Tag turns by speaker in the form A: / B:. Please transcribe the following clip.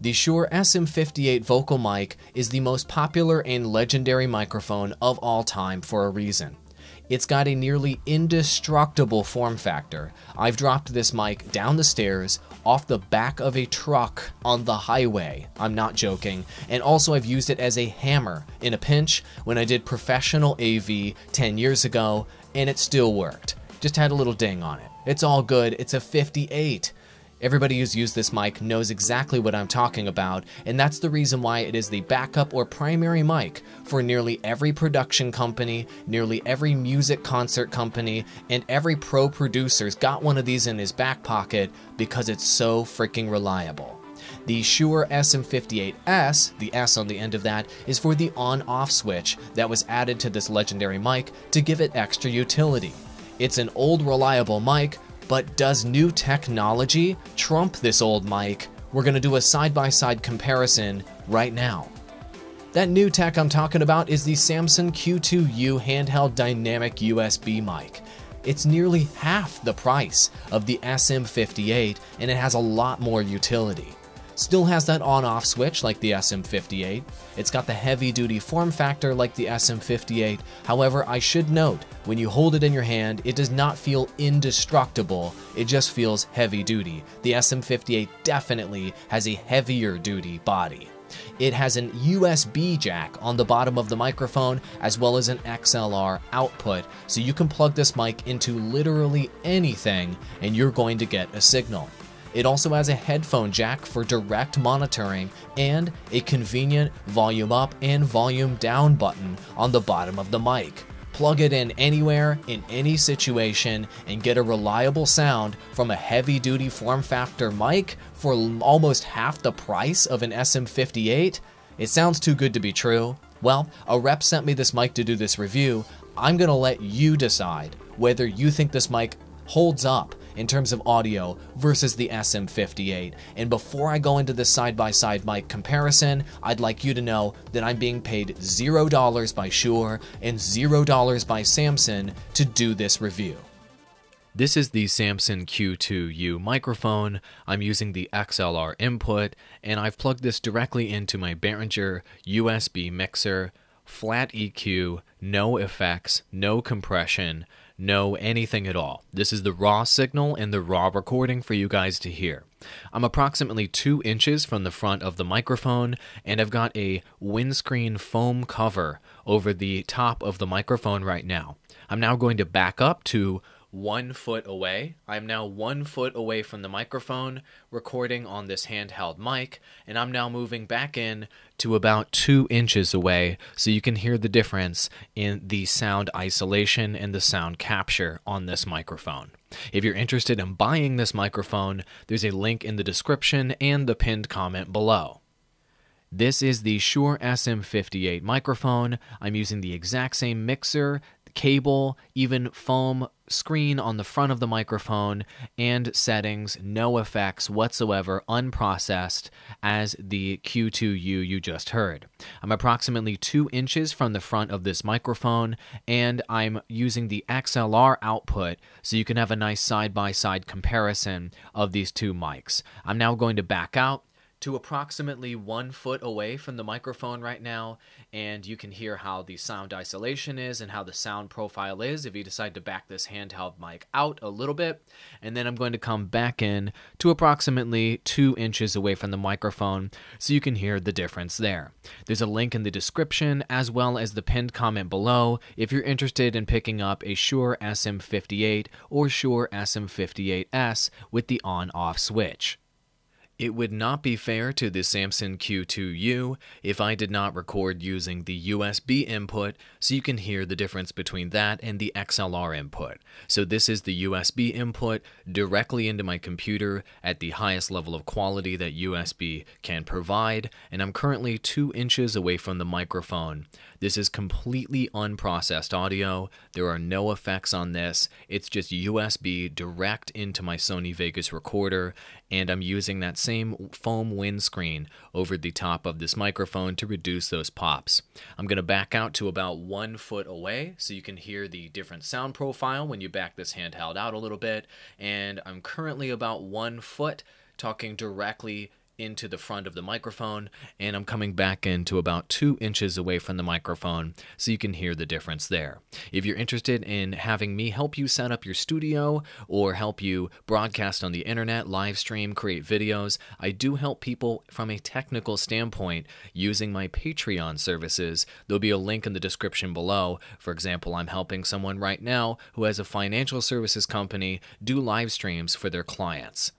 A: The Shure SM58 vocal mic is the most popular and legendary microphone of all time for a reason. It's got a nearly indestructible form factor. I've dropped this mic down the stairs, off the back of a truck on the highway, I'm not joking, and also I've used it as a hammer in a pinch when I did professional AV 10 years ago, and it still worked. Just had a little ding on it. It's all good, it's a 58. Everybody who's used this mic knows exactly what I'm talking about, and that's the reason why it is the backup or primary mic for nearly every production company, nearly every music concert company, and every pro producer's got one of these in his back pocket because it's so freaking reliable. The Shure SM58S, the S on the end of that, is for the on-off switch that was added to this legendary mic to give it extra utility. It's an old reliable mic, but does new technology trump this old mic? We're going to do a side-by-side comparison right now. That new tech I'm talking about is the Samson Q2U handheld dynamic USB mic. It's nearly half the price of the SM58, and it has a lot more utility. Still has that on-off switch like the SM58. It's got the heavy-duty form factor like the SM58. However, I should note, when you hold it in your hand, it does not feel indestructible, it just feels heavy-duty. The SM58 definitely has a heavier-duty body. It has an USB jack on the bottom of the microphone as well as an XLR output, so you can plug this mic into literally anything and you're going to get a signal. It also has a headphone jack for direct monitoring and a convenient volume up and volume down button on the bottom of the mic. Plug it in anywhere, in any situation, and get a reliable sound from a heavy-duty form factor mic for almost half the price of an SM58? It sounds too good to be true. Well, a rep sent me this mic to do this review. I'm gonna let you decide whether you think this mic holds up in terms of audio versus the SM58. And before I go into this side-by-side mic comparison, I'd like you to know that I'm being paid $0 by Shure and $0 by Samson to do this review. This is the Samson Q2U microphone. I'm using the XLR input, and I've plugged this directly into my Behringer USB mixer. Flat EQ, no effects, no compression, no anything at all. This is the raw signal and the raw recording for you guys to hear. I'm approximately 2 inches from the front of the microphone, and I've got a windscreen foam cover over the top of the microphone right now. I'm now going to back up to 1 foot away. I'm now 1 foot away from the microphone recording on this handheld mic, and I'm now moving back in to about 2 inches away so you can hear the difference in the sound isolation and the sound capture on this microphone. If you're interested in buying this microphone, there's a link in the description and the pinned comment below. This is the Shure SM58 microphone. I'm using the exact same mixer, cable, even foam screen on the front of the microphone, and settings, no effects whatsoever, unprocessed, as the Q2U you just heard. I'm approximately 2 inches from the front of this microphone, and I'm using the XLR output so you can have a nice side-by-side comparison of these two mics. I'm now going to back out to approximately 1 foot away from the microphone right now, and you can hear how the sound isolation is and how the sound profile is if you decide to back this handheld mic out a little bit. And then I'm going to come back in to approximately 2 inches away from the microphone so you can hear the difference there. There's a link in the description as well as the pinned comment below if you're interested in picking up a Shure SM58 or Shure SM58S with the on-off switch. It would not be fair to the Samson Q2U if I did not record using the USB input so you can hear the difference between that and the XLR input. So this is the USB input directly into my computer at the highest level of quality that USB can provide, and I'm currently 2 inches away from the microphone. This is completely unprocessed audio. There are no effects on this. It's just USB direct into my Sony Vegas recorder, and I'm using that same foam windscreen over the top of this microphone to reduce those pops. I'm going to back out to about 1 foot away so you can hear the different sound profile when you back this handheld out a little bit, and I'm currently about 1 foot talking directly into the front of the microphone, and I'm coming back into about 2 inches away from the microphone so you can hear the difference there. If you're interested in having me help you set up your studio or help you broadcast on the internet, live stream, create videos, I do help people from a technical standpoint using my Patreon services. There'll be a link in the description below. For example, I'm helping someone right now who has a financial services company do live streams for their clients.